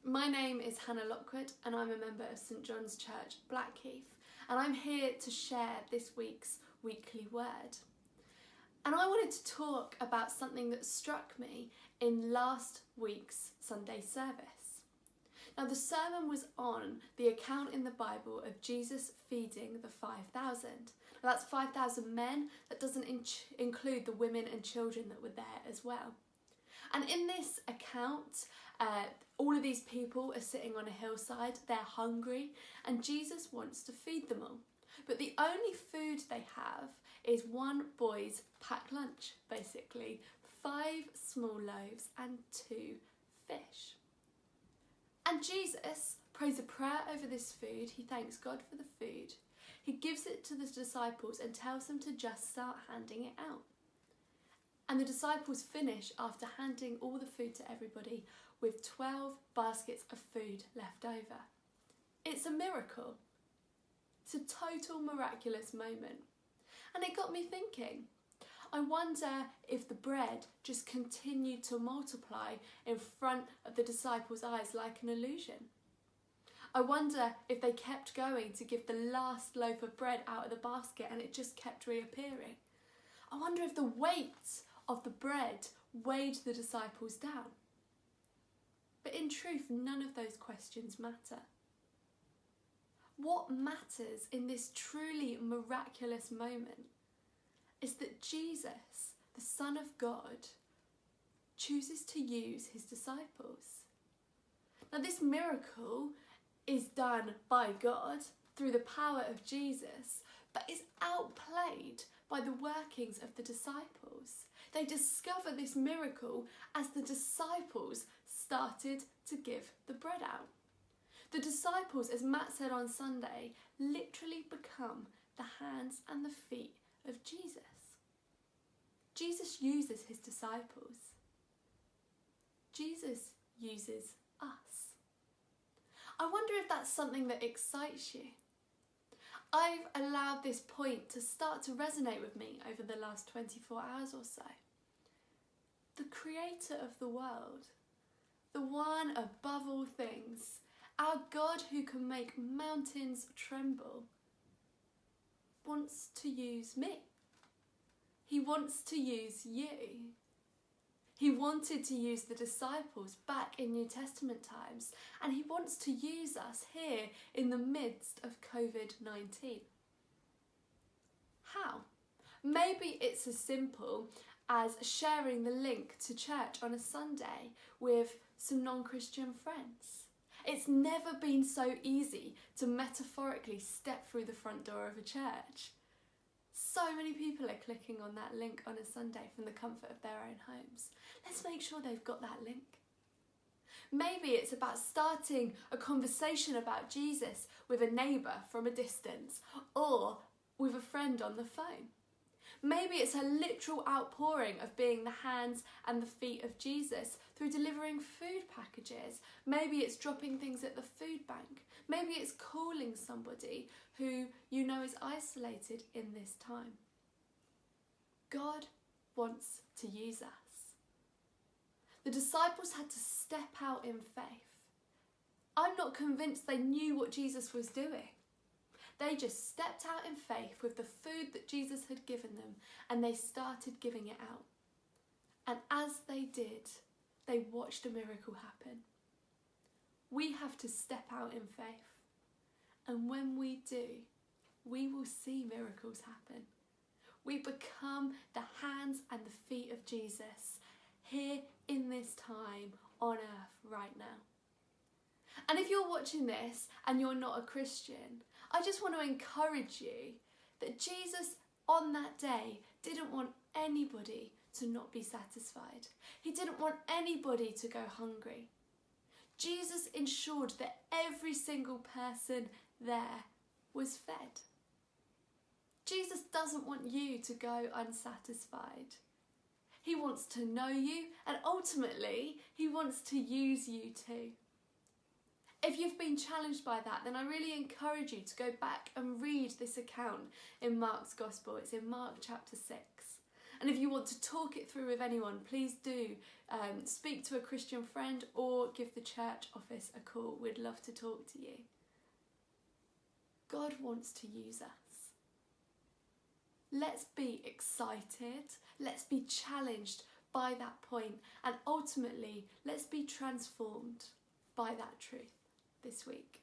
My name is Hannah Lockwood and I'm a member of St John's Church, Blackheath, and I'm here to share this week's weekly word. And I wanted to talk about something that struck me in last week's Sunday service. Now, the sermon was on the account in the Bible of Jesus feeding the 5,000. Now, that's 5,000 men. That doesn't include the women and children that were there as well. And in this account, all of these people are sitting on a hillside, they're hungry, and Jesus wants to feed them all. But the only food they have is one boy's packed lunch, basically. 5 small loaves and 2 fish. And Jesus prays a prayer over this food. He thanks God for the food. He gives it to the disciples and tells them to just start handing it out. And the disciples finish after handing all the food to everybody with 12 baskets of food left over. It's a miracle. It's a total miraculous moment. And it got me thinking, I wonder if the bread just continued to multiply in front of the disciples' eyes like an illusion. I wonder if they kept going to give the last loaf of bread out of the basket and it just kept reappearing. I wonder if the weight of the bread weighed the disciples down. But in truth, none of those questions matter. What matters in this truly miraculous moment is that Jesus, the Son of God, chooses to use his disciples. Now, this miracle is done by God through the power of Jesus, but is outplayed by the workings of the disciples. They discover this miracle as the disciples started to give the bread out. The disciples, as Matt said on Sunday, literally become the hands and the feet of Jesus. Jesus uses his disciples. Jesus uses us. I wonder if that's something that excites you. I've allowed this point to start to resonate with me over the last 24 hours or so. The creator of the world, the one above all things, our God who can make mountains tremble, wants to use me. He wants to use you. He wanted to use the disciples back in New Testament times, and he wants to use us here in the midst of COVID-19. How? Maybe it's as simple as sharing the link to church on a Sunday with some non-Christian friends. It's never been so easy to metaphorically step through the front door of a church. So many people are clicking on that link on a Sunday from the comfort of their own homes. Let's make sure they've got that link. Maybe it's about starting a conversation about Jesus with a neighbour from a distance or with a friend on the phone. Maybe it's a literal outpouring of being the hands and the feet of Jesus through delivering food packages. Maybe it's dropping things at the food bank. Maybe it's calling somebody who you know is isolated in this time. God wants to use us. The disciples had to step out in faith. I'm not convinced they knew what Jesus was doing. They just stepped out in faith with the food that Jesus had given them and they started giving it out. And as they did, they watched a miracle happen. We have to step out in faith. And when we do, we will see miracles happen. We become the hands and the feet of Jesus here in this time on earth right now. And if you're watching this and you're not a Christian, I just want to encourage you that Jesus on that day didn't want anybody to not be satisfied. He didn't want anybody to go hungry. Jesus ensured that every single person there was fed. Jesus doesn't want you to go unsatisfied. He wants to know you, and ultimately he wants to use you too. If you've been challenged by that, then I really encourage you to go back and read this account in Mark's Gospel. It's in Mark chapter 6. And if you want to talk it through with anyone, please do speak to a Christian friend or give the church office a call. We'd love to talk to you. God wants to use us. Let's be excited. Let's be challenged by that point. And ultimately, let's be transformed by that truth this week.